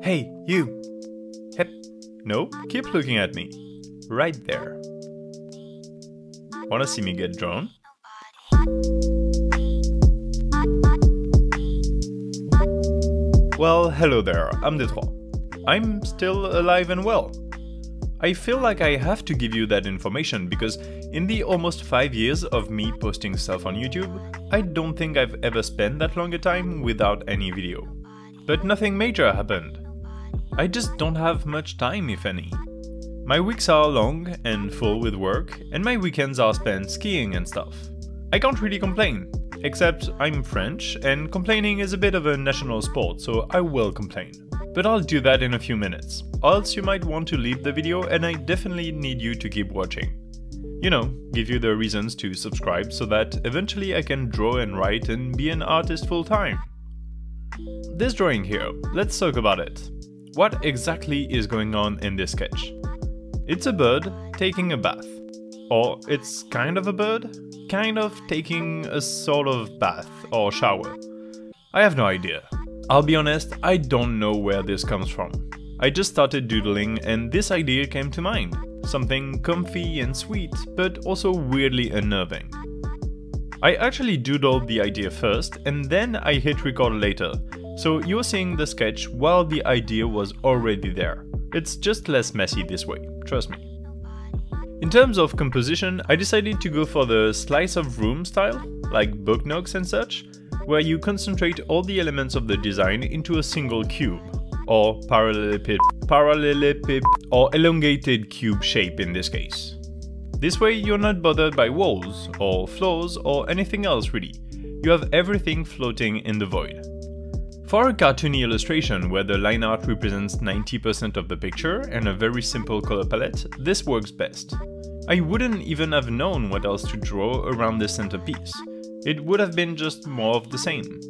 Hey, you! Hep. No, keep looking at me. Right there. Wanna see me get drawn? Well, hello there, I'm Detroit. I'm still alive and well. I feel like I have to give you that information because in the almost 5 years of me posting stuff on YouTube, I don't think I've ever spent that long a time without any video. But nothing major happened. I just don't have much time, if any. My weeks are long and full with work, and my weekends are spent skiing and stuff. I can't really complain, except I'm French, and complaining is a bit of a national sport, so I will complain. But I'll do that in a few minutes, or else you might want to leave the video and I definitely need you to keep watching. You know, give you the reasons to subscribe so that eventually I can draw and write and be an artist full time. This drawing here, let's talk about it. What exactly is going on in this sketch? It's a bird taking a bath. Or it's kind of a bird, kind of taking a sort of bath or shower. I have no idea. I'll be honest, I don't know where this comes from. I just started doodling and this idea came to mind. Something comfy and sweet, but also weirdly unnerving. I actually doodled the idea first and then I hit record later, so you're seeing the sketch while the idea was already there. It's just less messy this way, trust me. In terms of composition, I decided to go for the slice of room style, like book nooks and such, where you concentrate all the elements of the design into a single cube, or parallelepiped, or elongated cube shape in this case. This way you're not bothered by walls, or floors, or anything else really. You have everything floating in the void. For a cartoony illustration where the line art represents 90% of the picture and a very simple color palette, this works best. I wouldn't even have known what else to draw around the centerpiece. It would have been just more of the same.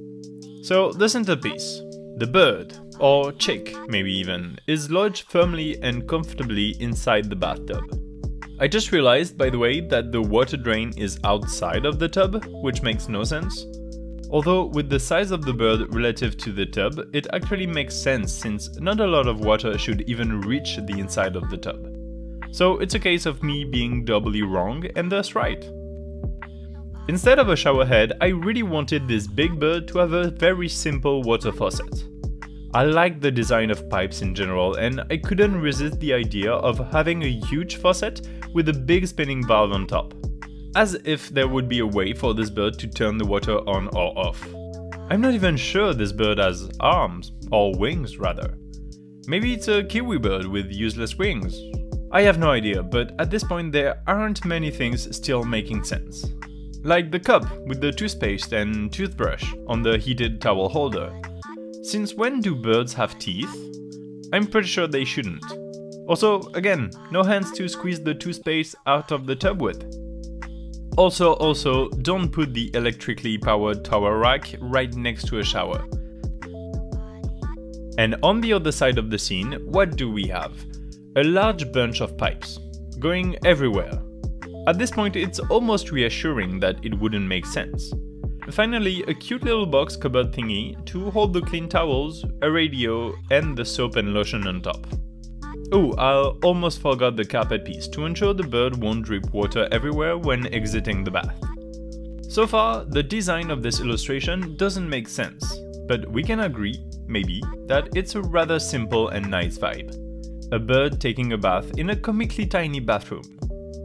So the centerpiece, the bird, or chick maybe even, is lodged firmly and comfortably inside the bathtub. I just realized, by the way, that the water drain is outside of the tub, which makes no sense. Although with the size of the bird relative to the tub, it actually makes sense since not a lot of water should even reach the inside of the tub. So it's a case of me being doubly wrong and thus right. Instead of a shower head, I really wanted this big bird to have a very simple water faucet. I like the design of pipes in general and I couldn't resist the idea of having a huge faucet with a big spinning valve on top. As if there would be a way for this bird to turn the water on or off. I'm not even sure this bird has arms, or wings rather. Maybe it's a kiwi bird with useless wings. I have no idea, but at this point there aren't many things still making sense. Like the cup with the toothpaste and toothbrush on the heated towel holder. Since when do birds have teeth? I'm pretty sure they shouldn't. Also, again, no hands to squeeze the toothpaste out of the tub with. Also, don't put the electrically powered towel rack right next to a shower. And on the other side of the scene, what do we have? A large bunch of pipes, going everywhere. At this point it's almost reassuring that it wouldn't make sense. Finally, a cute little box cupboard thingy to hold the clean towels, a radio, and the soap and lotion on top. Oh, I almost forgot the carpet piece to ensure the bird won't drip water everywhere when exiting the bath. So far, the design of this illustration doesn't make sense, but we can agree, maybe, that it's a rather simple and nice vibe. A bird taking a bath in a comically tiny bathroom.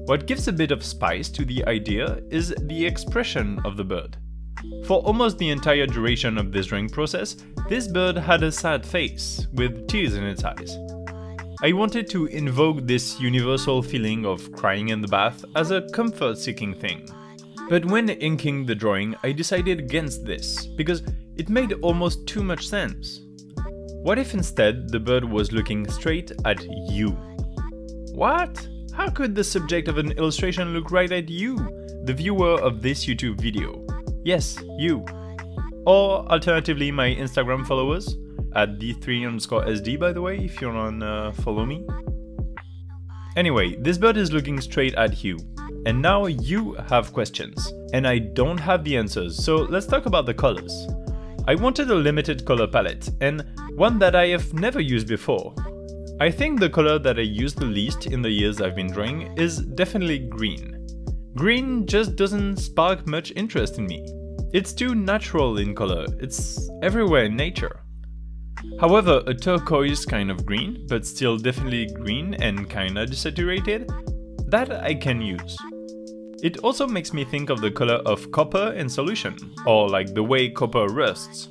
What gives a bit of spice to the idea is the expression of the bird. For almost the entire duration of this drawing process, this bird had a sad face, with tears in its eyes. I wanted to invoke this universal feeling of crying in the bath as a comfort-seeking thing. But when inking the drawing, I decided against this, because it made almost too much sense. What if instead the bird was looking straight at you? What? How could the subject of an illustration look right at you, the viewer of this YouTube video? Yes, you. Or alternatively my Instagram followers, at d3_sd by the way, if you wanna follow me. Anyway, this bird is looking straight at you. And now you have questions, and I don't have the answers, so let's talk about the colors. I wanted a limited color palette, and one that I have never used before. I think the color that I used the least in the years I've been drawing is definitely green. Green just doesn't spark much interest in me. It's too natural in color, it's everywhere in nature. However, a turquoise kind of green, but still definitely green and kinda desaturated, that I can use. It also makes me think of the color of copper in solution, or like the way copper rusts.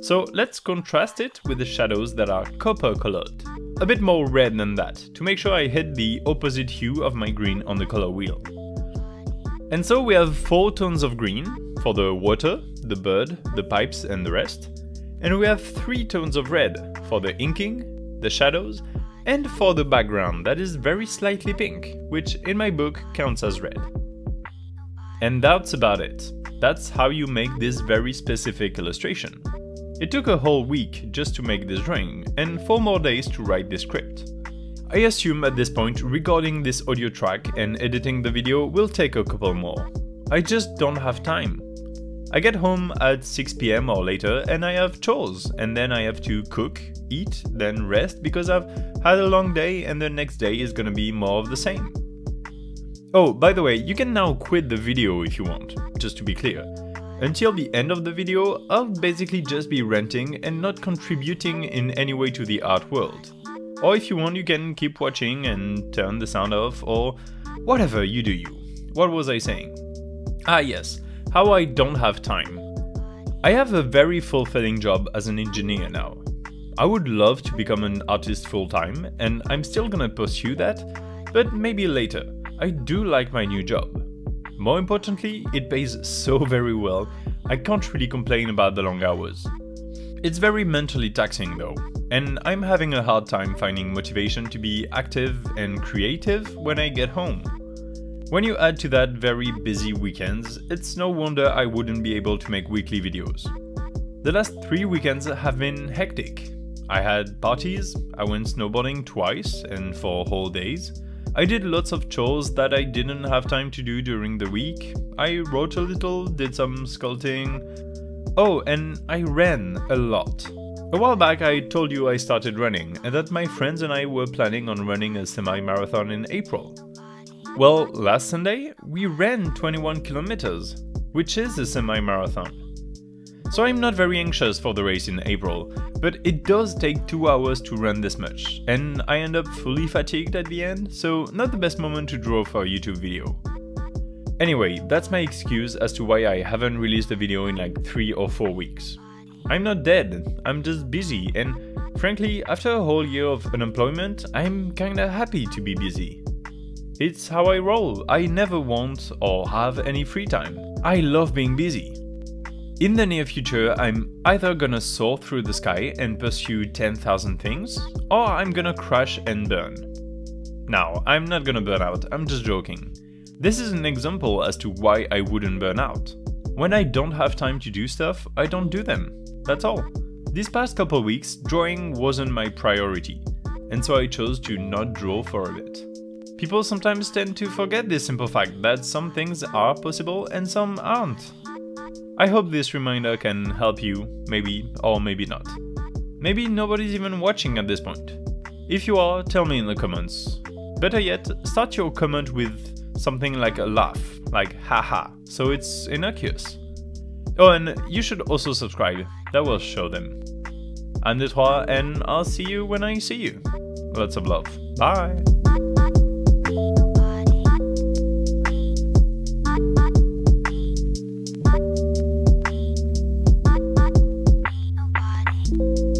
So let's contrast it with the shadows that are copper colored. A bit more red than that, to make sure I hit the opposite hue of my green on the color wheel. And so we have 4 tones of green, for the water, the bird, the pipes and the rest. And we have 3 tones of red, for the inking, the shadows, and for the background that is very slightly pink, which in my book counts as red. And that's about it. That's how you make this very specific illustration. It took a whole week just to make this drawing, and 4 more days to write this script. I assume at this point recording this audio track and editing the video will take a couple more. I just don't have time. I get home at 6 PM or later and I have chores, and then I have to cook, eat, then rest because I've had a long day and the next day is gonna be more of the same. Oh, by the way, you can now quit the video if you want, just to be clear. Until the end of the video, I'll basically just be ranting and not contributing in any way to the art world. Or if you want, you can keep watching and turn the sound off, or whatever, you do you. What was I saying? Ah yes, how I don't have time. I have a very fulfilling job as an engineer now. I would love to become an artist full-time, and I'm still gonna pursue that, but maybe later. I do like my new job. More importantly, it pays so very well, I can't really complain about the long hours. It's very mentally taxing though, and I'm having a hard time finding motivation to be active and creative when I get home. When you add to that very busy weekends, it's no wonder I wouldn't be able to make weekly videos. The last 3 weekends have been hectic. I had parties, I went snowboarding twice and for whole days. I did lots of chores that I didn't have time to do during the week. I wrote a little, did some sculpting. Oh, and I ran a lot. A while back I told you I started running and that my friends and I were planning on running a semi-marathon in April. Well, last Sunday we ran 21 kilometers, which is a semi-marathon. So I'm not very anxious for the race in April, but it does take 2 hours to run this much, and I end up fully fatigued at the end, so not the best moment to draw for a YouTube video. Anyway, that's my excuse as to why I haven't released a video in like 3 or 4 weeks. I'm not dead, I'm just busy, and frankly, after a whole year of unemployment, I'm kinda happy to be busy. It's how I roll, I never want or have any free time. I love being busy. In the near future, I'm either gonna soar through the sky and pursue 10,000 things, or I'm gonna crash and burn. Now, I'm not gonna burn out, I'm just joking. This is an example as to why I wouldn't burn out. When I don't have time to do stuff, I don't do them. That's all. These past couple weeks, drawing wasn't my priority, and so I chose to not draw for a bit. People sometimes tend to forget this simple fact that some things are possible and some aren't. I hope this reminder can help you, maybe or maybe not. Maybe nobody's even watching at this point. If you are, tell me in the comments. Better yet, start your comment with something like a laugh, like haha, so it's innocuous. Oh, and you should also subscribe, that will show them. I'm Detroit, and I'll see you when I see you. Lots of love. Bye! Nobody